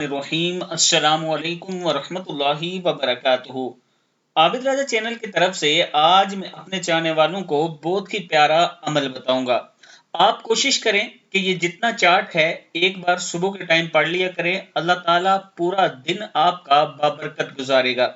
الرحیم السلام علیکم ورحمۃ اللہ وبرکاتہ۔ عابد راجہ چینل کی طرف سے آج میں اپنے چاہنے والوں کو بہت ہی پیارا عمل بتاؤں گا۔ آپ کوشش کریں کہ یہ جتنا چارٹ ہے ایک بار صبح کے ٹائم پڑھ لیا کریں، اللہ تعالیٰ پورا دن آپ کا بابرکت گزارے گا۔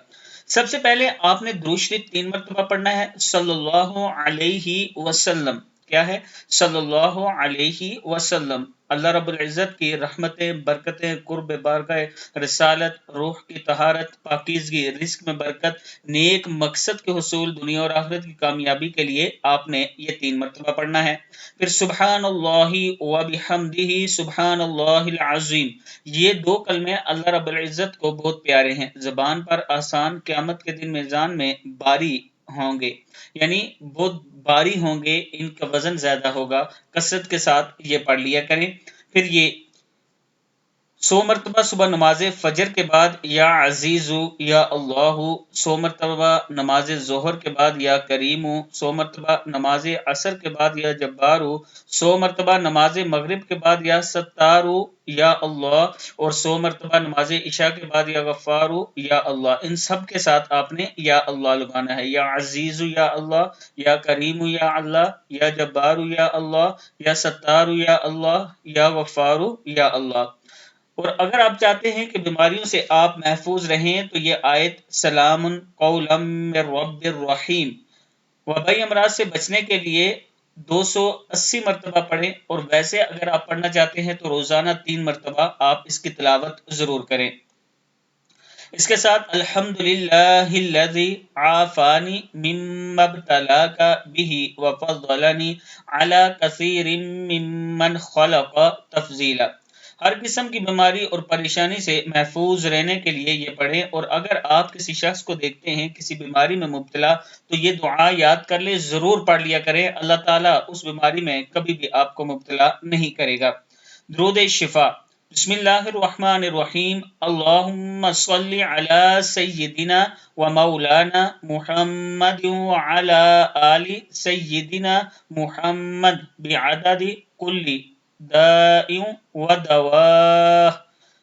سب سے پہلے آپ نے درود شریف 3 مرتبہ پڑھنا ہے، صلی اللہ علیہ وسلم۔ کیا ہے؟ صلی اللہ علیہ وسلم۔ اللہ رب العزت کی رحمتیں، برکتیں، قرب بارگاہ رسالت، روح کی طہارت، پاکیزگی، رزق میں برکت، نیک مقصد کے حصول، دنیا اور آخرت کی کامیابی کے لیے آپ نے یہ 3 مرتبہ پڑھنا ہے۔ پھر سبحان اللہ و بحمدہ سبحان اللہ العظیم۔ یہ 2 کلمے اللہ رب العزت کو بہت پیارے ہیں، زبان پر آسان، قیامت کے دن میزان میں باری ہوں گے، یعنی بہت باری ہوں گے، ان کا وزن زیادہ ہوگا۔ کثرت کے ساتھ یہ پڑھ لیا کریں۔ پھر یہ 100 مرتبہ صبح نماز فجر کے بعد یا عزیز یا اللہ، 100 مرتبہ نماز ظہر کے بعد یا کریم، 100 مرتبہ نماز عصر کے بعد یا جبار، 100 مرتبہ نماز مغرب کے بعد یا ستار یا اللہ، اور 100 مرتبہ نماز عشاء کے بعد یا غفار یا اللہ۔ ان سب کے ساتھ آپ نے یا اللہ لگانا ہے، یا عزیز یا اللہ، یا کریم یا اللہ، یا جبار یا اللہ، یا ستار یا اللہ، یا غفار یا اللہ۔ اور اگر آپ چاہتے ہیں کہ بیماریوں سے آپ محفوظ رہیں تو یہ آیت سلام قولا من رب الرحیم، وبائی امراض سے بچنے کے لیے 280 مرتبہ پڑھیں، اور ویسے اگر آپ پڑھنا چاہتے ہیں تو روزانہ 3 مرتبہ آپ اس کی تلاوت ضرور کریں۔ اس کے ساتھ الحمدللہ الذی عافانی مما ابتلاک بہ وفضلنی علی کثیر ممن خلق تفضیلا۔ ہر قسم کی بیماری اور پریشانی سے محفوظ رہنے کے لیے یہ پڑھیں، اور اگر آپ کسی شخص کو دیکھتے ہیں کسی بیماری میں مبتلا تو یہ دعا یاد کر لیں، ضرور پڑھ لیا کریں، اللہ تعالیٰ اس بیماری میں کبھی بھی آپ کو مبتلا نہیں کرے گا۔ درود شفا۔ بسم اللہ الرحمن الرحیم، اللہم صلی علی سیدنا و مولانا محمد وعلی آل سیدنا محمد بعدد کل داء و دواء۔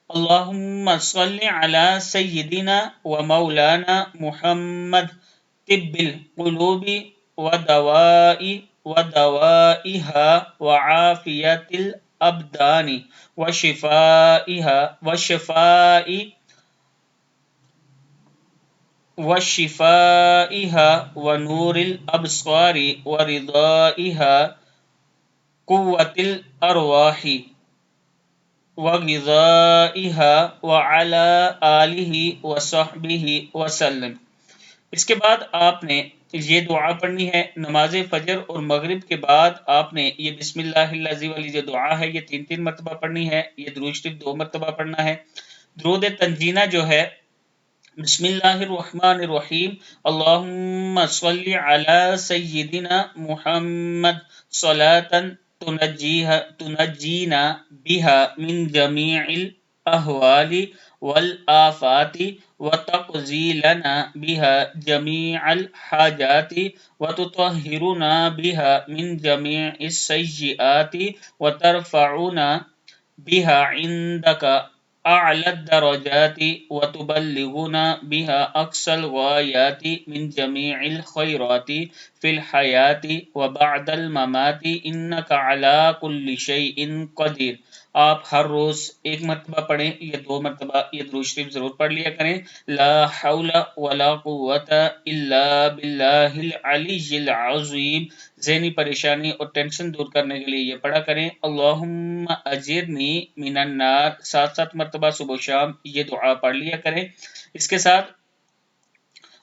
اللہم صلی علی سیدنا و مولانا محمد طب القلوب و دوائها وعافیت الابدان وشفائها ونور الابصار ورضائها قوة الارواح وغذائها وعلى آلہ وصحبہ وسلم۔ اس کے بعد آپ نے یہ دعا پڑھنی ہے۔ نماز فجر اور مغرب کے بعد آپ نے یہ بسم اللہ الذی والی جو دعا ہے یہ 3 مرتبہ پڑھنی ہے۔ یہ درود شریف 2 مرتبہ پڑھنا ہے۔ درود تنجینہ جو ہے، بسم اللہ الرحمن الرحیم، اللہم صلی علی سیدنا محمد صلاۃ تنجینا بہا من جمیع الاحوال والآفات وتقضی لنا بها جميع الحاجات وتطهرنا بها من جميع السيئات وترفعنا بها عندك أعلى الدرجات وتبلغنا بها أقصى الغايات من جميع الخيرات في الحياة وبعد الممات إنك على كل شيء قدير۔ آپ ہر روز 1 مرتبہ پڑھیں، یہ 2 مرتبہ یہ درود شریف ضرور پڑھ لیا کریں۔ لا حول ولا قوة الا باللہ العلی العظیم۔ ذہنی پریشانی اور ٹینشن دور کرنے کے لیے یہ پڑھا کریں۔ اللہم اجرنی من النار 7 مرتبہ صبح و شام یہ دعا پڑھ لیا کریں۔ اس کے ساتھ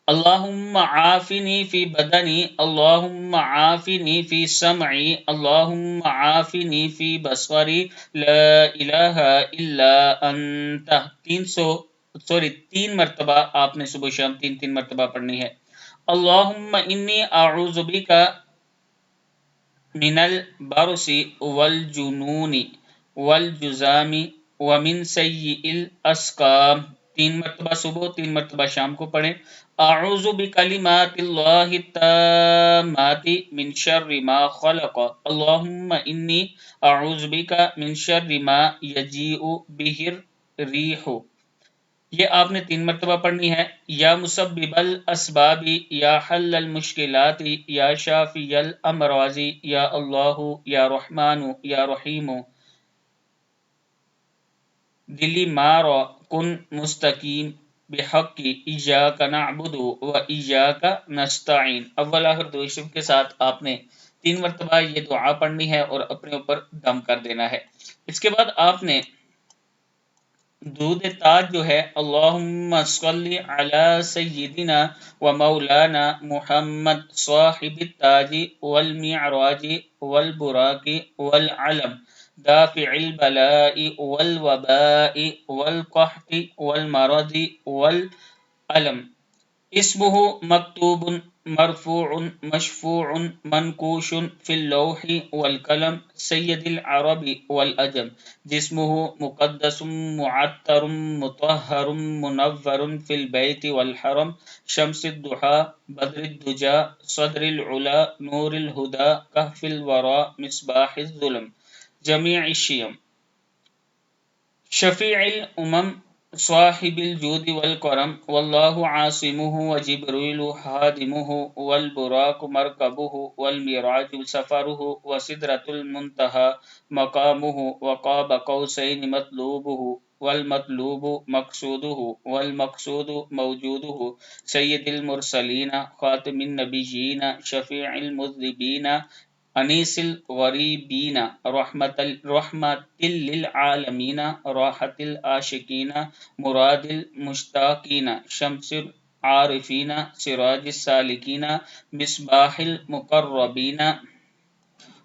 اللہم عافنی فی بدنی، اللہم عافنی فی سمعی، اللہم عافنی فی بصری، لا الہ الا انت۔ 3 مرتبہ آپ نے صبح شام 3 مرتبہ پڑھنی ہے۔ اللہم انی اعوذ بک من البرص والجنون والجذام ومن سیء الاسقام۔ 3 مرتبہ صبح 3 مرتبہ شام کو پڑھیں۔ اعوذ بکلمات اللہ التامات من شر ما خلق، اللہم انی اعوذ بک من شر ما یجیء بہ ریح، یہ آپ نے 3 مرتبہ پڑھنی ہے۔ یا مسبب الاسباب، یا حل المشکلات، یا شافی الامراض، یا اللہ، یا رحمان، یا رحیم، دلی مارا کن مستقیم بحق ایاک نعبد و ایاک نستعین۔ اول آخر درود شریف کے ساتھ آپ نے 3 مرتبہ یہ دعا پڑھنی ہے اور اپنے اوپر دم کر دینا ہے۔ اس کے بعد آپ نے درود تاج جو ہے، اللہم صلی علی سیدنا و مولانا محمد صاحب التاج والمعراج والبراق والعلم دافع البلاء والوباء والقحط والمرض والألم، اسمه مکتوب مرفوع مشفوع منقوش فی اللوح والقلم سید العرب والعجم، جسمه مقدس معطر مطہر منور فی البیت والحرم، شمس الضحی بدر الدجى صدر العلا نور الہدى کہف الورى مصباح الظلم، جمیع الشیم، شفیع الامم صاحب الجود والکرم، واللہ عاصمہ وجبریل خادمہ والبراق مرکبہ والمعراج سفرہ وسدرۃ المنتہی مقامہ وقاب قوسین مطلوبہ والمطلوب مقصودہ والمقصود موجودہ، سید المرسلین خاتم النبیین شفیع المذنبین انیس الغریبین رحمت للعالمین راحت العاشقین مراد المشتاقین، شمس العارفین سراج السالکین مصباح المقربین،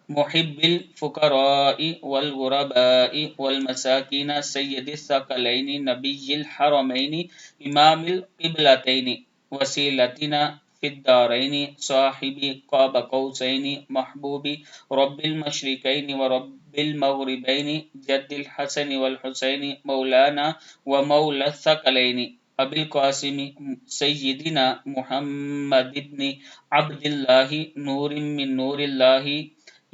محب الفقراء والغرباء والمساکین، سید الثقلین نبی الحرمین امام القبلتین، وسیلتنا فی الدارین صاحب قاب قوسین، محبوب رب المشرقین ورب المغربین، جد الحسن والحسین، مولانا ومولا الثقلین، ابی القاسم سیدنا محمد بن عبد اللہ، نور من نور اللہ،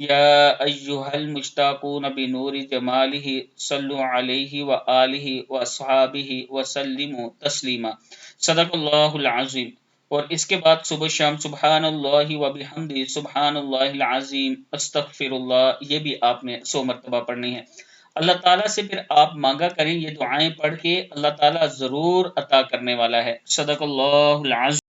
یا ایہا المشتاقون بنور جمالہ صلوا علیہ وآلہ واصحابہ وسلموا تسلیما۔ صدق اللہ العظیم۔ اور اس کے بعد صبح شام سبحان اللہ وبحمدہ سبحان اللہ العظیم استغفر اللہ، یہ بھی آپ نے 100 مرتبہ پڑھنی ہے۔ اللہ تعالیٰ سے پھر آپ مانگا کریں، یہ دعائیں پڑھ کے اللہ تعالیٰ ضرور عطا کرنے والا ہے۔ صدق اللہ العظیم۔